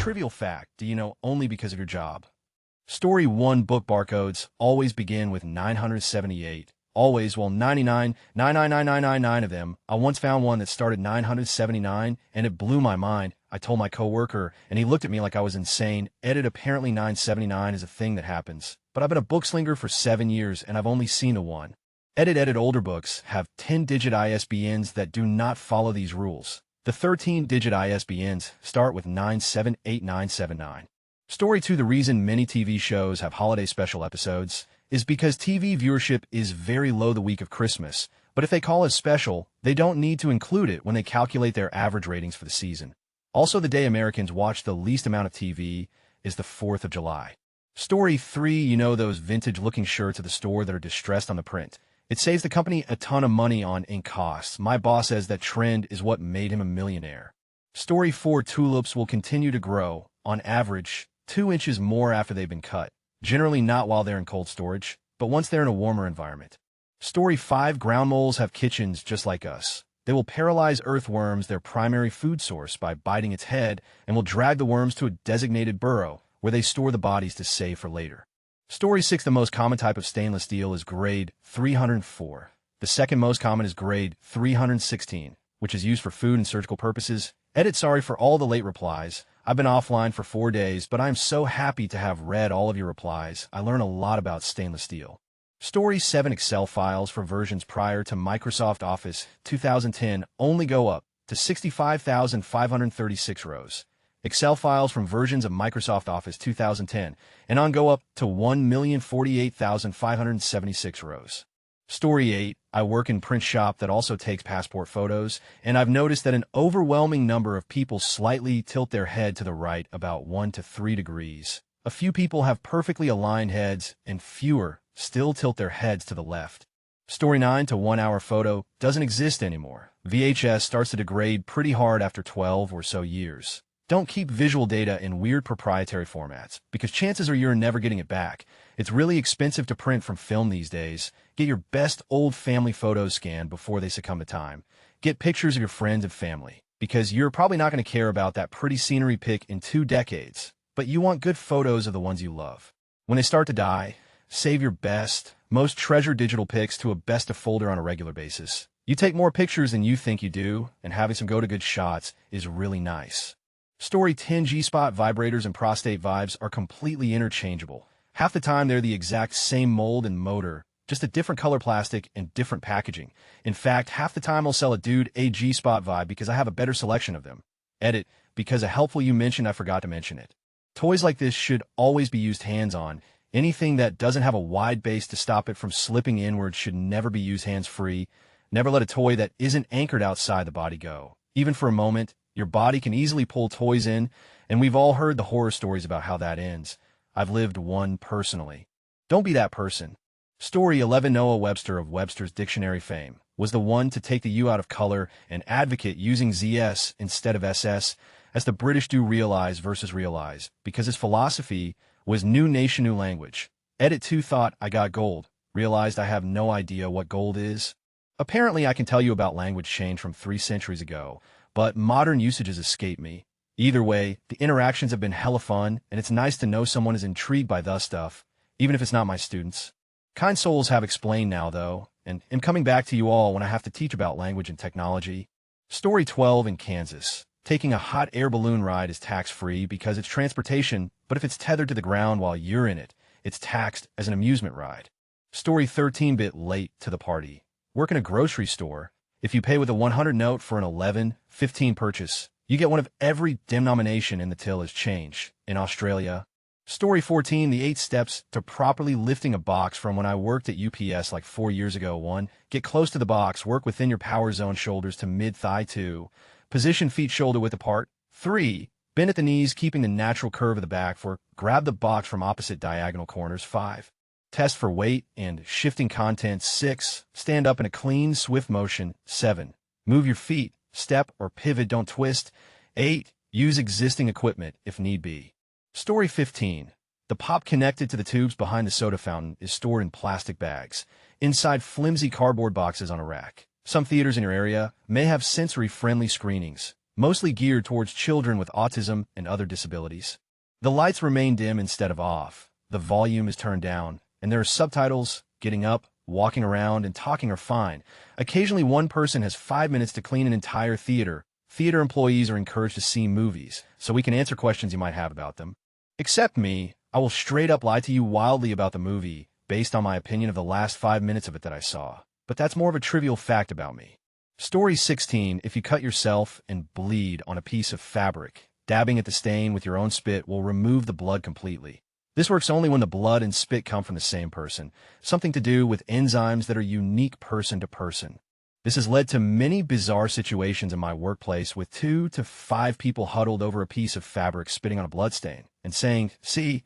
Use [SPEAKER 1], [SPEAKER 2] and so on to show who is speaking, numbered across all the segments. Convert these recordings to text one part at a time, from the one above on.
[SPEAKER 1] trivial fact do you know only because of your job? Story 1 book barcodes always begin with 978. Always, well, 99,99999 of them. I once found one that started 979, and it blew my mind. I told my coworker, and he looked at me like I was insane. Edit, apparently 979 is a thing that happens. But I've been a bookslinger for 7 years, and I've only seen a one. Edit, older books have 10-digit ISBNs that do not follow these rules. The 13-digit ISBNs start with 978979. Story 2, the reason many TV shows have holiday special episodes is because TV viewership is very low the week of Christmas, but if they call it special, they don't need to include it when they calculate their average ratings for the season. Also, the day Americans watch the least amount of TV is the 4th of July. Story 3, you know those vintage-looking shirts at the store that are distressed on the print. It saves the company a ton of money on ink costs. My boss says that trend is what made him a millionaire. Story 4, tulips will continue to grow, on average, 2 inches more after they've been cut. Generally not while they're in cold storage, but once they're in a warmer environment. Story 5, ground moles have kitchens just like us. They will paralyze earthworms, their primary food source, by biting its head, and will drag the worms to a designated burrow, where they store the bodies to save for later. Story 6, the most common type of stainless steel is grade 304. The second most common is grade 316, which is used for food and surgical purposes. Edit, sorry for all the late replies. I've been offline for 4 days, but I'm so happy to have read all of your replies. I learn a lot about stainless steel. Story 7, Excel files for versions prior to Microsoft Office 2010 only go up to 65,536 rows. Excel files from versions of Microsoft Office 2010 and on go up to 1,048,576 rows. Story 8, I work in print shop that also takes passport photos, and I've noticed that an overwhelming number of people slightly tilt their head to the right about 1 to 3 degrees. A few people have perfectly aligned heads, and fewer still tilt their heads to the left. Story 9, to 1 hour photo doesn't exist anymore. VHS starts to degrade pretty hard after 12 or so years. Don't keep visual data in weird proprietary formats, because chances are you're never getting it back. It's really expensive to print from film these days. Get your best old family photos scanned before they succumb to time. Get pictures of your friends and family, because you're probably not going to care about that pretty scenery pic in 2 decades, but you want good photos of the ones you love. When they start to die, save your best, most treasured digital pics to a best of folder on a regular basis. You take more pictures than you think you do, and having some go-to-good shots is really nice. Story 10, G-spot vibrators and prostate vibes are completely interchangeable. Half the time they're the exact same mold and motor, just a different color plastic and different packaging. In fact, half the time I'll sell a dude a G-spot vibe because I have a better selection of them. Edit, because a helpful you mentioned I forgot to mention it. Toys like this should always be used hands-on. Anything that doesn't have a wide base to stop it from slipping inward should never be used hands-free. Never let a toy that isn't anchored outside the body go. Even for a moment, your body can easily pull toys in, and we've all heard the horror stories about how that ends. I've lived one personally. Don't be that person. Story 11, Noah Webster of Webster's Dictionary fame was the one to take the U out of color and advocate using ZS instead of SS, as the British do realize versus realize, because his philosophy was new nation, new language. Edit 2, thought I got gold. Realized I have no idea what gold is. Apparently I can tell you about language change from 3 centuries ago, but modern usages escape me. Either way, the interactions have been hella fun, and it's nice to know someone is intrigued by the stuff, even if it's not my students. Kind souls have explained now, though, and am coming back to you all when I have to teach about language and technology. Story 12, in Kansas. Taking a hot air balloon ride is tax-free because it's transportation, but if it's tethered to the ground while you're in it, it's taxed as an amusement ride. Story 13, bit late to the party. Work in a grocery store. If you pay with a 100 note for an 11.15 purchase, you get one of every denomination in the till as change. In Australia. Story 14, the 8 steps to properly lifting a box from when I worked at UPS like 4 years ago. 1. Get close to the box. Work within your power zone, shoulders to mid-thigh. 2. Position feet shoulder width apart. 3. Bend at the knees, keeping the natural curve of the back. 4. Grab the box from opposite diagonal corners. 5. Test for weight and shifting contents. 6. Stand up in a clean, swift motion. 7. Move your feet, step or pivot, don't twist. 8. Use existing equipment if need be. Story 15. The pop connected to the tubes behind the soda fountain is stored in plastic bags, inside flimsy cardboard boxes on a rack. Some theaters in your area may have sensory-friendly screenings. mostly geared towards children with autism and other disabilities. The lights remain dim instead of off, the volume is turned down, and there are subtitles. Getting up, walking around, and talking are fine. Occasionally one person has 5 minutes to clean an entire theater. Theater employees are encouraged to see movies, so we can answer questions you might have about them. Except me, I will straight up lie to you wildly about the movie, based on my opinion of the last 5 minutes of it that I saw. But that's more of a trivial fact about me. Story 16. If you cut yourself and bleed on a piece of fabric, dabbing at the stain with your own spit will remove the blood completely. This works only when the blood and spit come from the same person, something to do with enzymes that are unique person to person. This has led to many bizarre situations in my workplace with 2 to 5 people huddled over a piece of fabric spitting on a bloodstain and saying, "See,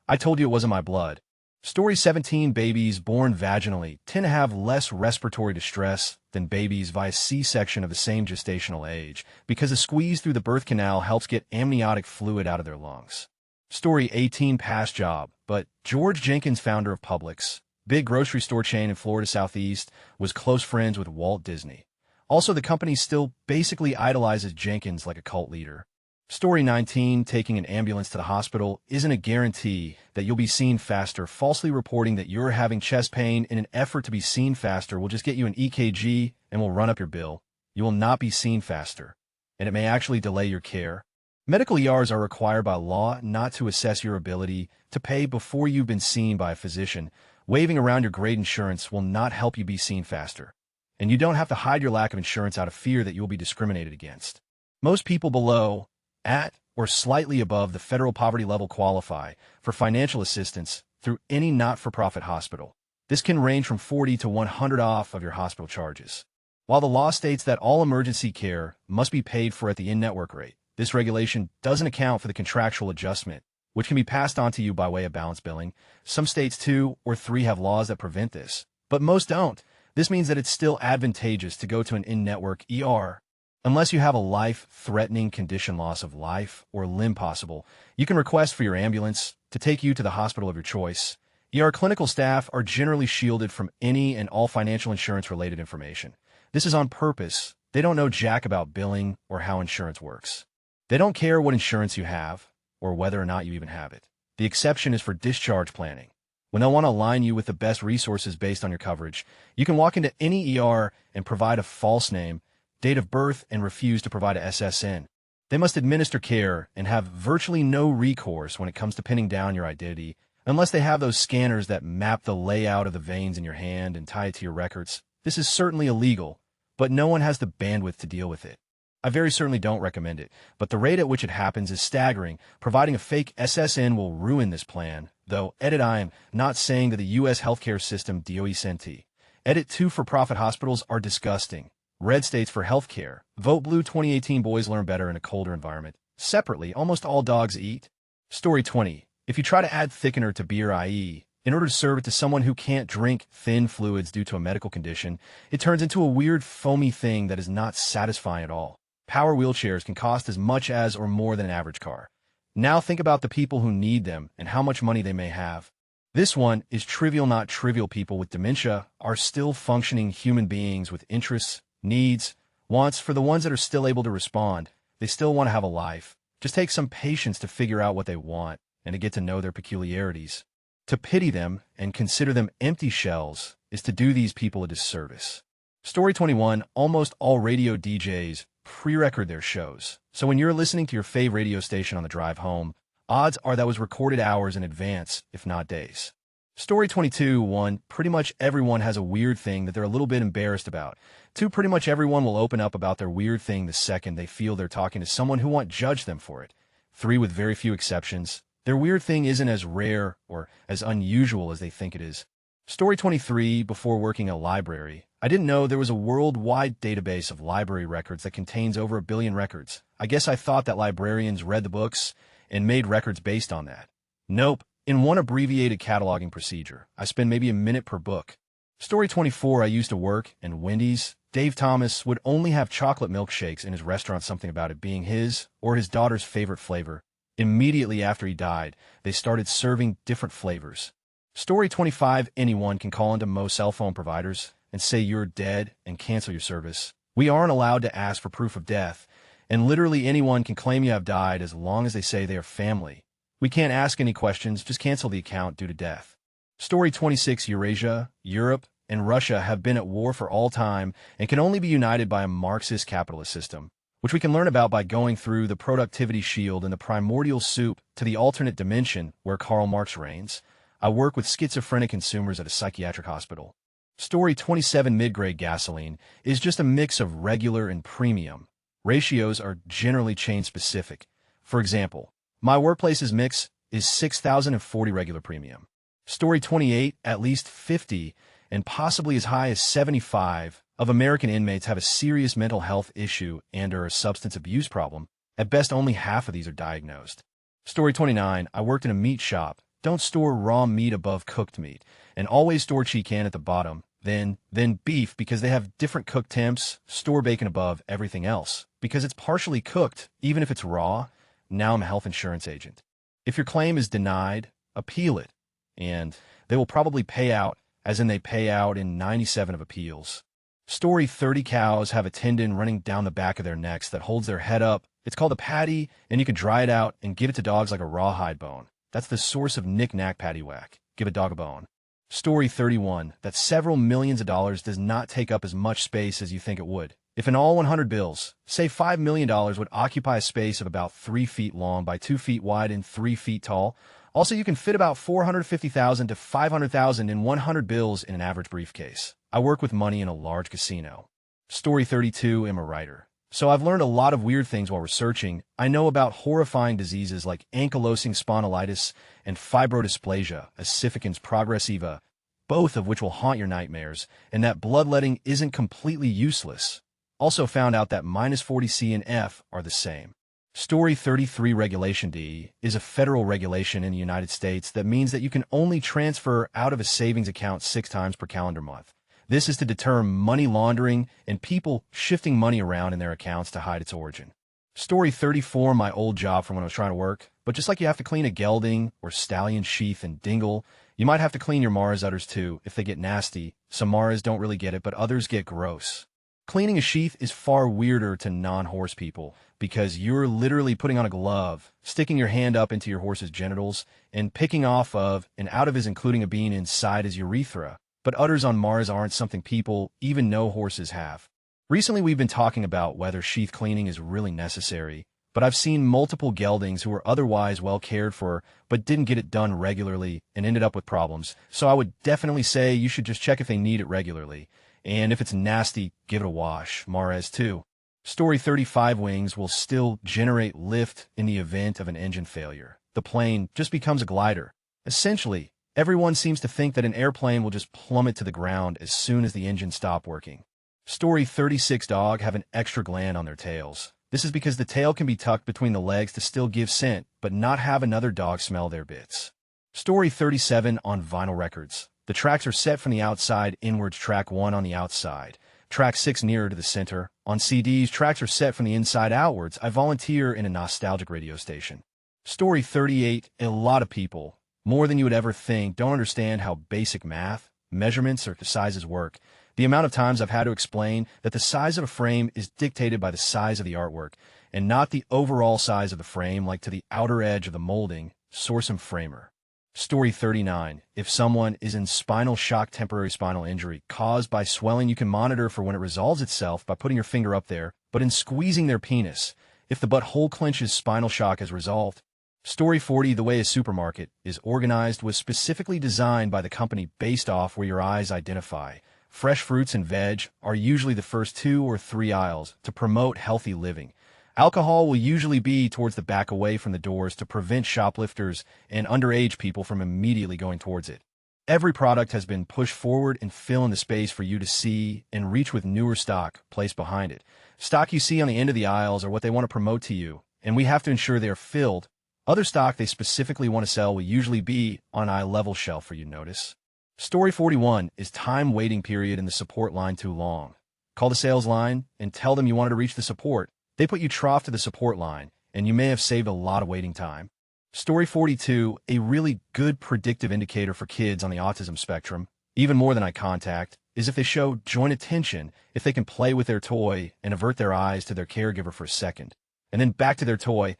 [SPEAKER 1] I told you it wasn't my blood." Story 17. Babies born vaginally tend to have less respiratory distress than babies via C-section of the same gestational age because a squeeze through the birth canal helps get amniotic fluid out of their lungs. Story 18. Past job, but George Jenkins, founder of Publix, big grocery store chain in Florida Southeast, was close friends with Walt Disney. Also, the company still basically idolizes Jenkins like a cult leader. Story 19. Taking an ambulance to the hospital isn't a guarantee that you'll be seen faster. Falsely reporting that you're having chest pain in an effort to be seen faster will just get you an EKG and will run up your bill. You will not be seen faster, and it may actually delay your care. Medical ERs are required by law not to assess your ability to pay before you've been seen by a physician. Waving around your great insurance will not help you be seen faster, and you don't have to hide your lack of insurance out of fear that you will be discriminated against. Most people below, at, or slightly above the federal poverty level qualify for financial assistance through any not-for-profit hospital. This can range from 40 to 100 off of your hospital charges. While the law states that all emergency care must be paid for at the in-network rate, this regulation doesn't account for the contractual adjustment, which can be passed on to you by way of balance billing. Some states 2 or 3 have laws that prevent this, but most don't. This means that it's still advantageous to go to an in-network ER. Unless you have a life-threatening condition, loss of life or limb possible, you can request for your ambulance to take you to the hospital of your choice. ER clinical staff are generally shielded from any and all financial insurance-related information. This is on purpose. They don't know jack about billing or how insurance works. They don't care what insurance you have or whether or not you even have it. The exception is for discharge planning. When they want to align you with the best resources based on your coverage, you can walk into any ER and provide a false name, date of birth, and refuse to provide a SSN. They must administer care and have virtually no recourse when it comes to pinning down your identity, unless they have those scanners that map the layout of the veins in your hand and tie it to your records. This is certainly illegal, but no one has the bandwidth to deal with it. I very certainly don't recommend it, but the rate at which it happens is staggering. Providing a fake SSN will ruin this plan, though, edit, I am not saying that the U.S. healthcare system DOE senti. Edit 2 for-profit hospitals are disgusting. Red states for healthcare. Vote blue. 2018. Boys learn better in a colder environment. Separately, almost all dogs eat. Story 20. If you try to add thickener to beer, i.e., in order to serve it to someone who can't drink thin fluids due to a medical condition, it turns into a weird foamy thing that is not satisfying at all. Power wheelchairs can cost as much as or more than an average car. Now think about the people who need them and how much money they may have. This one is trivial. Not trivial. People with dementia are still functioning human beings with interests, needs, wants. For the ones that are still able to respond, they still want to have a life. Just take some patience to figure out what they want and to get to know their peculiarities. To pity them and consider them empty shells is to do these people a disservice. Story 21. Almost all radio DJs pre-record their shows. So when you're listening to your fave radio station on the drive home, odds are that was recorded hours in advance, if not days. Story 22. 1. Pretty much everyone has a weird thing that they're a little bit embarrassed about. 2. Pretty much everyone will open up about their weird thing the second they feel they're talking to someone who won't judge them for it. 3. With very few exceptions, their weird thing isn't as rare or as unusual as they think it is. Story 23. Before working a library, I didn't know there was a worldwide database of library records that contains over 1 billion records. I guess I thought that librarians read the books and made records based on that. Nope. In one abbreviated cataloging procedure, I spend maybe a minute per book. Story 24. I used to work in Wendy's. Dave Thomas would only have chocolate milkshakes in his restaurant, something about it being his or his daughter's favorite flavor. Immediately after he died, they started serving different flavors. Story 25. Anyone can call into most cell phone providers and say you're dead and cancel your service. We aren't allowed to ask for proof of death, And literally anyone can claim you have died as long as they say they are family. We can't ask any questions, just cancel the account due to death. Story 26. Eurasia, Europe, and Russia have been at war for all time and can only be united by a Marxist capitalist system, which we can learn about by going through the productivity shield and the primordial soup to the alternate dimension where Karl Marx reigns. I work with schizophrenic consumers at a psychiatric hospital. Story 27. Mid-grade gasoline is just a mix of regular and premium. Ratios are generally chain-specific. For example, my workplace's mix is 6,040 regular premium. Story 28. At least 50 and possibly as high as 75 of American inmates have a serious mental health issue and/or a substance abuse problem. At best, only half of these are diagnosed. Story 29. I worked in a meat shop. Don't store raw meat above cooked meat, and always store chicken at the bottom, then beef, because they have different cook temps. Store bacon above everything else, because it's partially cooked, even if it's raw. Now I'm a health insurance agent. If your claim is denied, appeal it, and they will probably pay out, as in they pay out in 97 of appeals. Story 30. Cows have a tendon running down the back of their necks that holds their head up. It's called a patty, and you can dry it out and give it to dogs like a rawhide bone. That's the source of knick-knack paddywhack. Give a dog a bone. Story 31. That several millions of dollars does not take up as much space as you think it would. If in all 100 bills, say $5 million would occupy a space of about 3 feet long by 2 feet wide and 3 feet tall, also you can fit about 450,000 to 500,000 in 100 bills in an average briefcase. I work with money in a large casino. Story 32. I'm a writer. So I've learned a lot of weird things while researching. I know about horrifying diseases like ankylosing spondylitis and fibrodysplasia ossificans progressiva, both of which will haunt your nightmares, and that bloodletting isn't completely useless. Also found out that -40C and F are the same. Story 33. Regulation D is a federal regulation in the United States that means that you can only transfer out of a savings account 6 times per calendar month. This is to deter money laundering and people shifting money around in their accounts to hide its origin. Story 34. My old job from when I was trying to work. But just like you have to clean a gelding or stallion sheath and dingle, you might have to clean your Mars udders too if they get nasty. Some Mars don't really get it, but others get gross. Cleaning a sheath is far weirder to non-horse people because you're literally putting on a glove, sticking your hand up into your horse's genitals, and picking off of and out of his, including a bean inside his urethra. But udders on Mars aren't something people, even no horses, have. Recently we've been talking about whether sheath cleaning is really necessary, but I've seen multiple geldings who were otherwise well cared for but didn't get it done regularly and ended up with problems, so I would definitely say you should just check if they need it regularly. And if it's nasty, give it a wash. Mars too. Story 35. Wings will still generate lift in the event of an engine failure. The plane just becomes a glider. Essentially, everyone seems to think that an airplane will just plummet to the ground as soon as the engine stops working. Story 36. Dogs have an extra gland on their tails. This is because the tail can be tucked between the legs to still give scent, but not have another dog smell their bits. Story 37. On vinyl records, the tracks are set from the outside inwards, track 1 on the outside, track 6 nearer to the center. On CDs, tracks are set from the inside outwards. I volunteer in a nostalgic radio station. Story 38. A lot of people, more than you would ever think, don't understand how basic math, measurements, or sizes work. The amount of times I've had to explain that the size of a frame is dictated by the size of the artwork, and not the overall size of the frame, like to the outer edge of the molding. Source and framer. Story 39. If someone is in spinal shock, temporary spinal injury caused by swelling, you can monitor for when it resolves itself by putting your finger up there, but in squeezing their penis. If the butthole clenches, spinal shock is resolved. Story 40. The way a supermarket is organized was specifically designed by the company based off where your eyes identify. Fresh fruits and veg are usually the first 2 or 3 aisles to promote healthy living. Alcohol will usually be towards the back, away from the doors, to prevent shoplifters and underage people from immediately going towards it. Every product has been pushed forward and fill in the space for you to see and reach with newer stock placed behind it. Stock you see on the end of the aisles are what they want to promote to you, and we have to ensure they are filled. Other stock they specifically want to sell will usually be on an eye-level shelf for you to notice. Story 41. Is time waiting period in the support line too long? Call the sales line and tell them you wanted to reach the support. They put you trough to the support line, and you may have saved a lot of waiting time. Story 42. A really good predictive indicator for kids on the autism spectrum, even more than eye contact, is if they show joint attention, if they can play with their toy and avert their eyes to their caregiver for a second. And then back to their toy.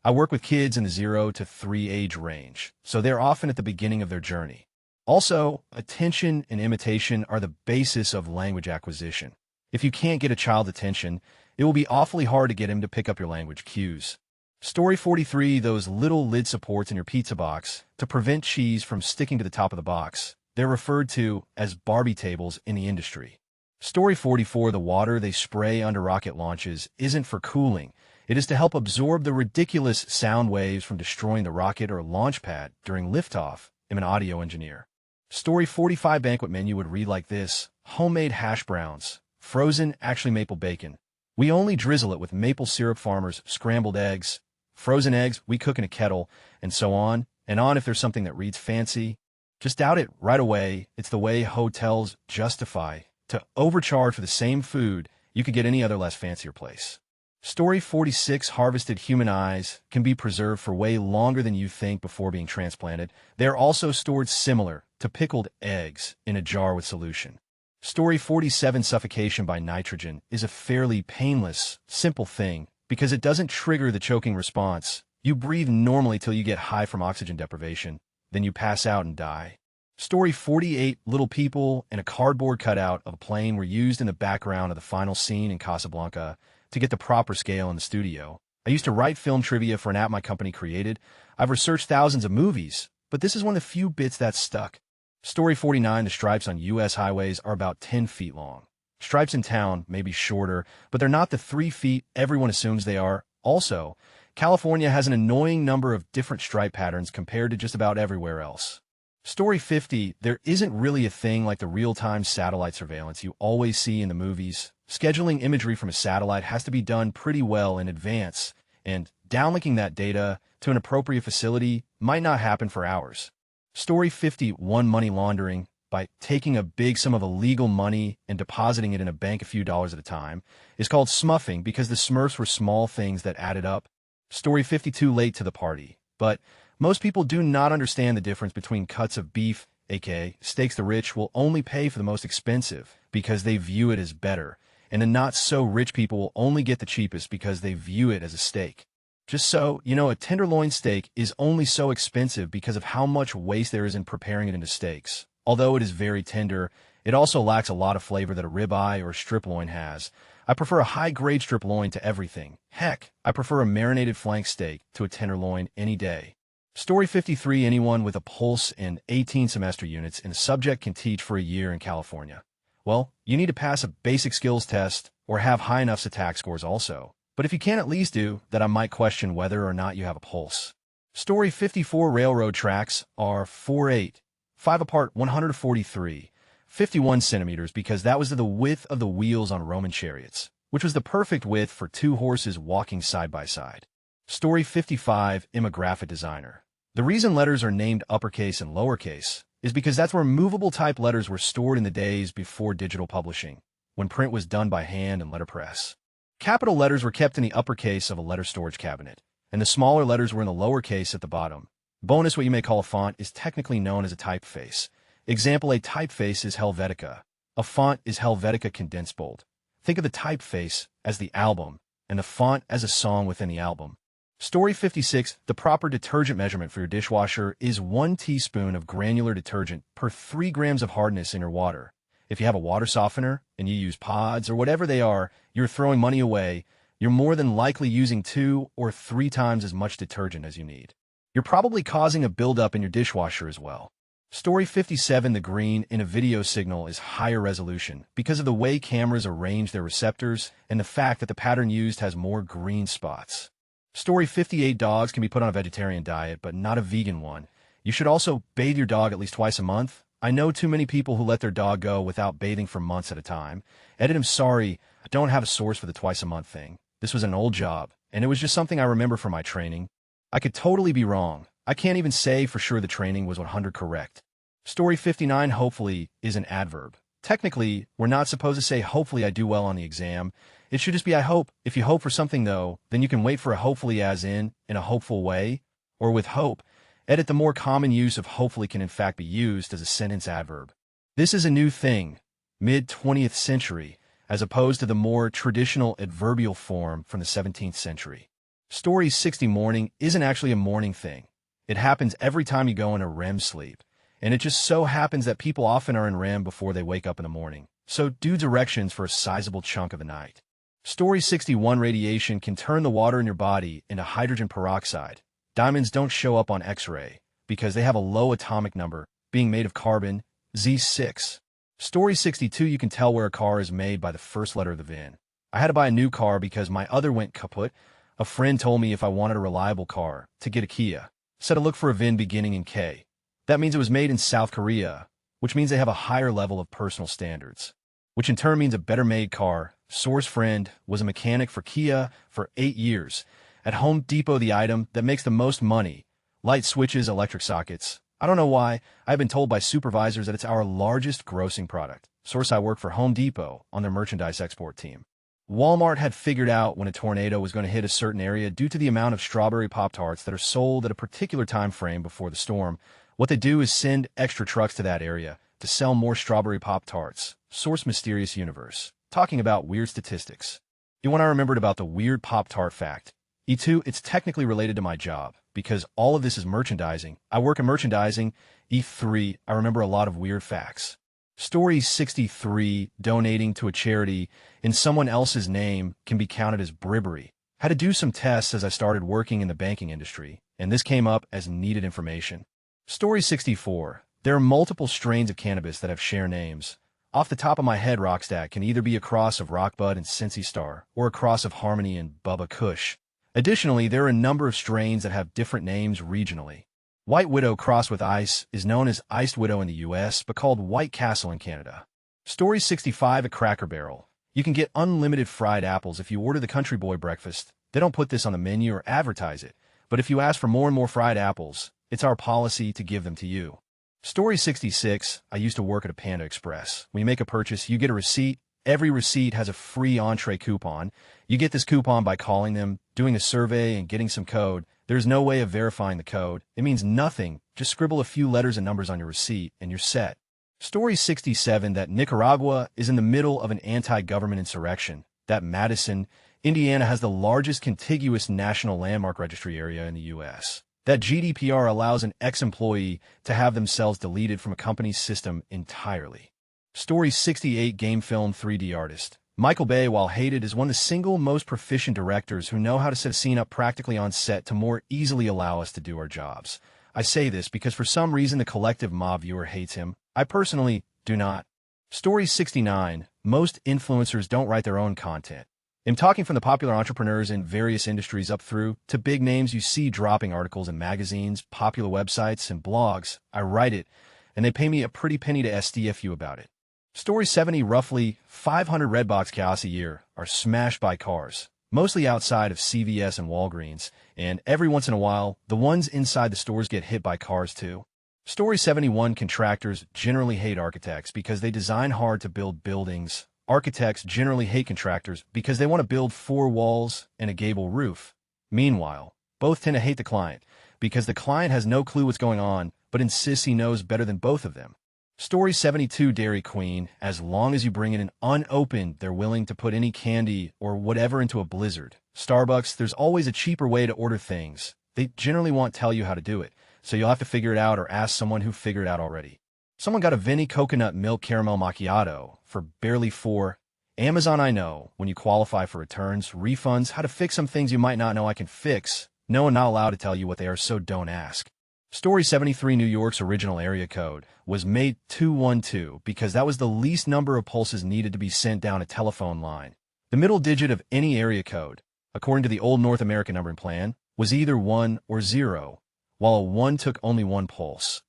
[SPEAKER 1] I work with kids in the 0 to 3 age range, so they're often at the beginning of their journey. Also, attention and imitation are the basis of language acquisition. If you can't get a child's attention, it will be awfully hard to get him to pick up your language cues. Story 43, those little lid supports in your pizza box to prevent cheese from sticking to the top of the box. They're referred to as Barbie tables in the industry. Story 44, the water they spray under rocket launches isn't for cooling. It is to help absorb the ridiculous sound waves from destroying the rocket or launch pad during liftoff. I'm an audio engineer. Story 45 banquet menu would read like this: homemade hash browns, frozen, actually maple bacon. We only drizzle it with maple syrup. Farmers, scrambled eggs, frozen eggs, we cook in a kettle, and so on, and on. If there's something that reads fancy, just doubt it right away. It's the way hotels justify to overcharge for the same food you could get any other less fancier place. Story 46, harvested human eyes can be preserved for way longer than you think before being transplanted. They're also stored similar to pickled eggs in a jar with solution. Story 47, suffocation by nitrogen is a fairly painless, simple thing because it doesn't trigger the choking response. You breathe normally till you get high from oxygen deprivation, then you pass out and die. Story 48, little people and a cardboard cutout of a plane were used in the background of the final scene in Casablanca to get the proper scale in the studio. I used to write film trivia for an app my company created. I've researched thousands of movies, but this is one of the few bits that stuck. Story 49, the stripes on U.S. highways are about 10 feet long. Stripes in town may be shorter, but they're not the 3 feet everyone assumes they are. Also, California has an annoying number of different stripe patterns compared to just about everywhere else. Story 50, there isn't really a thing like the real-time satellite surveillance you always see in the movies. Scheduling imagery from a satellite has to be done pretty well in advance, and downlinking that data to an appropriate facility might not happen for hours. Story 51, money laundering by taking a big sum of illegal money and depositing it in a bank a few dollars at a time is called smuffing because the smurfs were small things that added up. Story 52, late to the party, but most people do not understand the difference between cuts of beef, aka steaks. The rich will only pay for the most expensive because they view it as better, and the not-so-rich people will only get the cheapest because they view it as a steak. Just so you know, a tenderloin steak is only so expensive because of how much waste there is in preparing it into steaks. Although it is very tender, it also lacks a lot of flavor that a ribeye or strip loin has. I prefer a high-grade strip loin to everything. Heck, I prefer a marinated flank steak to a tenderloin any day. Story 53, anyone with a pulse and 18 semester units in a subject can teach for a year in California. Well, you need to pass a basic skills test or have high enough SATAC scores also. But if you can't at least do that, I might question whether or not you have a pulse. Story 54, railroad tracks are 4'8", 5 apart, 143, 51 centimeters because that was the width of the wheels on Roman chariots, which was the perfect width for 2 horses walking side by side. Story 55, I'm a graphic designer. The reason letters are named uppercase and lowercase is because that's where movable type letters were stored in the days before digital publishing, when print was done by hand and letterpress. Capital letters were kept in the uppercase of a letter storage cabinet, and the smaller letters were in the lowercase at the bottom. Bonus, what you may call a font is technically known as a typeface. Example, a typeface is Helvetica. A font is Helvetica condensed bold. Think of the typeface as the album, and the font as a song within the album. Story 56, the proper detergent measurement for your dishwasher is 1 teaspoon of granular detergent per 3 grams of hardness in your water. If you have a water softener and you use pods or whatever they are, you're throwing money away. You're more than likely using 2 or 3 times as much detergent as you need. You're probably causing a buildup in your dishwasher as well. Story 57, the green in a video signal is higher resolution because of the way cameras arrange their receptors and the fact that the pattern used has more green spots. Story 58, dogs can be put on a vegetarian diet, but not a vegan one. You should also bathe your dog at least twice a month. I know too many people who let their dog go without bathing for months at a time. Edit, I'm sorry, I don't have a source for the twice a month thing. This was an old job, and it was just something I remember from my training. I could totally be wrong. I can't even say for sure the training was 100 correct. Story 59, hopefully, is an adverb. Technically, we're not supposed to say hopefully I do well on the exam. It should just be I hope. If you hope for something, though, then you can wait for a hopefully as in a hopeful way, or with hope. Edit, the more common use of hopefully can in fact be used as a sentence adverb. This is a new thing. mid-20th century, as opposed to the more traditional adverbial form from the 17th century. Story 60 morning isn't actually a morning thing. It happens every time you go into REM sleep, and it just so happens that people often are in REM before they wake up in the morning, so do directions for a sizable chunk of the night. Story 61 radiation can turn the water in your body into hydrogen peroxide. Diamonds don't show up on X-ray because they have a low atomic number, being made of carbon, Z6. Story 62 you can tell where a car is made by the first letter of the VIN. I had to buy a new car because my other went kaput. A friend told me if I wanted a reliable car, to get a Kia, said to look for a VIN beginning in K. That means it was made in South Korea, which means they have a higher level of personal standards, which in turn means a better made car. Source friend was a mechanic for Kia for 8 years. At Home Depot, the item that makes the most money, light switches, electric sockets. I don't know why. I've been told by supervisors that it's our largest grossing product. Source, I work for Home Depot on their merchandise export team. Walmart had figured out when a tornado was going to hit a certain area due to the amount of strawberry Pop-Tarts that are sold at a particular time frame before the storm. What they do is send extra trucks to that area to sell more strawberry Pop-Tarts. Source Mysterious Universe. Talking about weird statistics. When I remembered about the weird Pop-Tart fact. E2, it's technically related to my job, because all of this is merchandising. I work in merchandising. E3, I remember a lot of weird facts. Story 63, donating to a charity in someone else's name can be counted as bribery. Had to do some tests as I started working in the banking industry, and this came up as needed information. Story 64, there are multiple strains of cannabis that have share names. Off the top of my head, Rockstack can either be a cross of Rockbud and Cincy Star, or a cross of Harmony and Bubba Kush. Additionally, there are a number of strains that have different names regionally. White Widow crossed with Ice is known as Iced Widow in the US, but called White Castle in Canada. Story 65 at Cracker Barrel. You can get unlimited fried apples if you order the Country Boy breakfast. They don't put this on the menu or advertise it, but if you ask for more and more fried apples, it's our policy to give them to you. Story 66, I used to work at a Panda Express. When you make a purchase, you get a receipt. Every receipt has a free entree coupon. You get this coupon by calling them, doing a survey, and getting some code. There's no way of verifying the code. It means nothing. Just scribble a few letters and numbers on your receipt, and you're set. Story 67, that Nicaragua is in the middle of an anti-government insurrection. That Madison, Indiana has the largest contiguous national landmark registry area in the U.S. That GDPR allows an ex-employee to have themselves deleted from a company's system entirely. Story 68, game film 3D artist. Michael Bay, while hated, is one of the single most proficient directors who know how to set a scene up practically on set to more easily allow us to do our jobs. I say this because for some reason the collective mob viewer hates him. I personally do not. Story 69, most influencers don't write their own content. I'm talking from the popular entrepreneurs in various industries up through to big names you see dropping articles in magazines, popular websites, and blogs. I write it, and they pay me a pretty penny to SDFU about it. Story 70, roughly 500 Redbox kiosks a year are smashed by cars, mostly outside of CVS and Walgreens, and every once in a while, the ones inside the stores get hit by cars too. Story 71, contractors generally hate architects because they design hard to build buildings. Architects generally hate contractors because they want to build 4 walls and a gable roof. Meanwhile, both tend to hate the client because the client has no clue what's going on but insists he knows better than both of them. Story 72, Dairy Queen. As long as you bring it in unopened, they're willing to put any candy or whatever into a blizzard. Starbucks, there's always a cheaper way to order things. They generally won't tell you how to do it, so you'll have to figure it out or ask someone who figured it out already. Someone got a Vinny coconut milk caramel macchiato for barely $4. Amazon, I know, when you qualify for returns, refunds, how to fix some things you might not know I can fix. No, I'm not allowed to tell you what they are, so don't ask. Story 73, New York's original area code was made 212 because that was the least number of pulses needed to be sent down a telephone line. The middle digit of any area code, according to the old North American numbering plan, was either 1 or 0, while a 1 took only 1 pulse.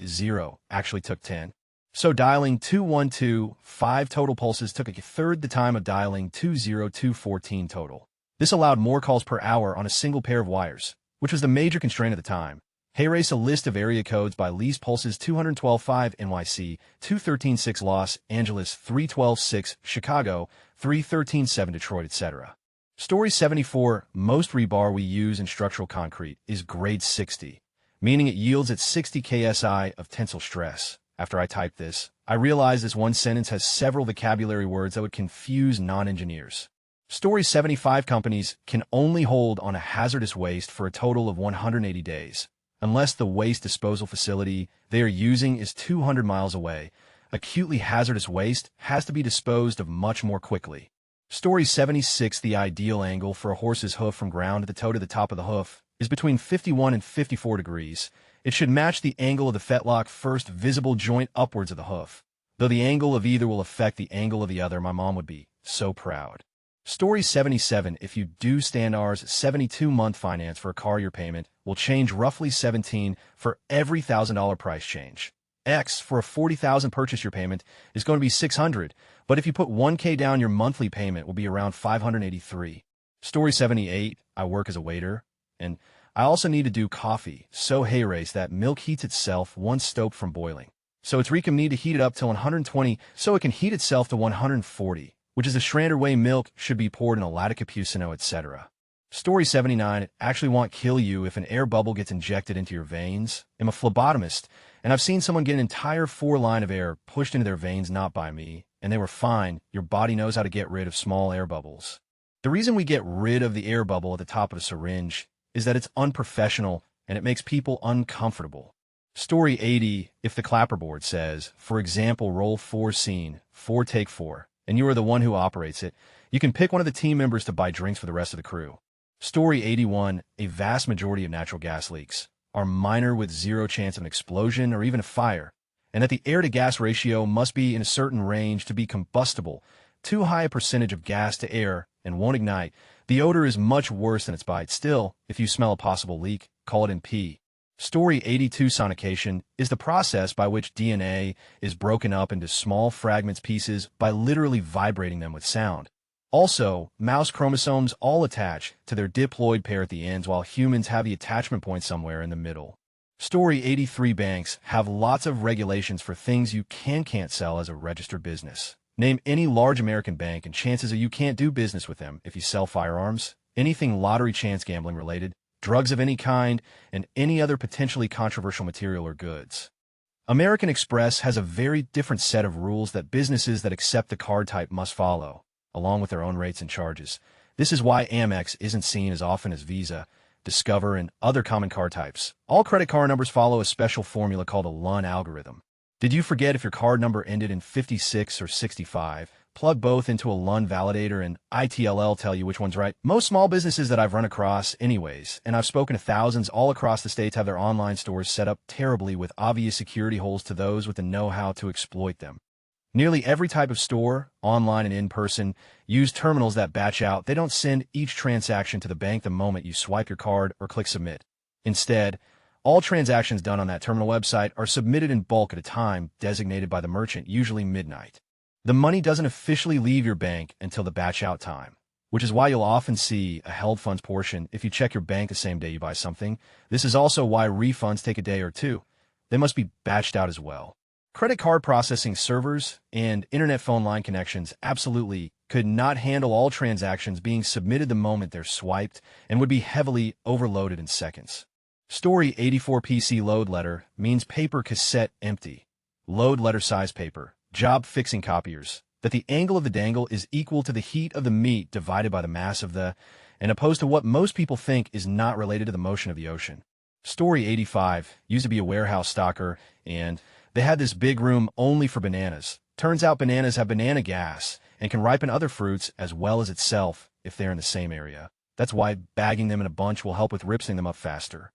[SPEAKER 1] 0 actually took 10. So dialing 212, 5 total pulses took a third the time of dialing 20214 total. This allowed more calls per hour on a single pair of wires, which was the major constraint at the time. Hey, race a list of area codes by least pulses: 212.5 NYC, 213.6 Los Angeles, 312.6 Chicago, 313.7 Detroit, etc. Story 74, most rebar we use in structural concrete is grade 60, meaning it yields at 60 KSI of tensile stress. After I typed this, I realize this one sentence has several vocabulary words that would confuse non-engineers. Story 75 companies can only hold on a hazardous waste for a total of 180 days. Unless the waste disposal facility they are using is 200 miles away, acutely hazardous waste has to be disposed of much more quickly. Story 76, the ideal angle for a horse's hoof from ground to the toe to the top of the hoof is between 51 and 54 degrees. It should match the angle of the fetlock first visible joint upwards of the hoof. Though the angle of either will affect the angle of the other, my mom would be so proud. Story 77, if you do Standard's 72-month finance for a car, your payment will change roughly $17 for every $1,000 price change. X for a $40,000 purchase, your payment is going to be $600, but if you put $1,000 down, your monthly payment will be around $583. Story 78, I work as a waiter, and I also need to do coffee. So hey race, that milk heats itself once stoked from boiling. So it's need to heat it up till 120 so it can heat itself to 140, which is the Schrander way milk should be poured in a latte cappuccino, etc. Story 79, it actually won't kill you if an air bubble gets injected into your veins. I'm a phlebotomist, and I've seen someone get an entire 4-line of air pushed into their veins, not by me, and they were fine. Your body knows how to get rid of small air bubbles. The reason we get rid of the air bubble at the top of the syringe is that it's unprofessional and it makes people uncomfortable. Story 80, if the clapperboard says, for example, roll 4 scene, 4 take 4, and you are the one who operates it, you can pick one of the team members to buy drinks for the rest of the crew. Story 81, a vast majority of natural gas leaks are minor with zero chance of an explosion or even a fire, and that the air-to-gas ratio must be in a certain range to be combustible. Too high a percentage of gas to air and won't ignite. The odor is much worse than its bite. Still, if you smell a possible leak, call it in P. Story 82, sonication is the process by which DNA is broken up into small fragments pieces by literally vibrating them with sound. Also, mouse chromosomes all attach to their diploid pair at the ends, while humans have the attachment point somewhere in the middle. Story 83, banks have lots of regulations for things you can't sell as a registered business. Name any large American bank and chances are you can't do business with them if you sell firearms, anything lottery chance gambling related, drugs of any kind, and any other potentially controversial material or goods. American Express has a very different set of rules that businesses that accept the card type must follow, along with their own rates and charges. This is why Amex isn't seen as often as Visa, Discover, and other common card types. All credit card numbers follow a special formula called a LUN algorithm. Did you forget if your card number ended in 56 or 65? Plug both into a LUN validator and ITLL tell you which one's right. Most small businesses that I've run across anyways, and I've spoken to thousands all across the states, have their online stores set up terribly with obvious security holes to those with the know-how to exploit them. Nearly every type of store, online and in person, use terminals that batch out. They don't send each transaction to the bank the moment you swipe your card or click submit. Instead, all transactions done on that terminal website are submitted in bulk at a time designated by the merchant, usually midnight. The money doesn't officially leave your bank until the batch out time, which is why you'll often see a held funds portion if you check your bank the same day you buy something. This is also why refunds take a day or two. They must be batched out as well. Credit card processing servers and internet phone line connections absolutely could not handle all transactions being submitted the moment they're swiped and would be heavily overloaded in seconds. Story 84, PC load letter means paper cassette empty. Load letter size paper. Job fixing copiers. That the angle of the dangle is equal to the heat of the meat divided by the mass of the, and opposed to what most people think is not related to the motion of the ocean. Story 85 used to be a warehouse stocker, and they had this big room only for bananas. Turns out bananas have banana gas and can ripen other fruits as well as itself if they're in the same area. That's why bagging them in a bunch will help with ripping them up faster.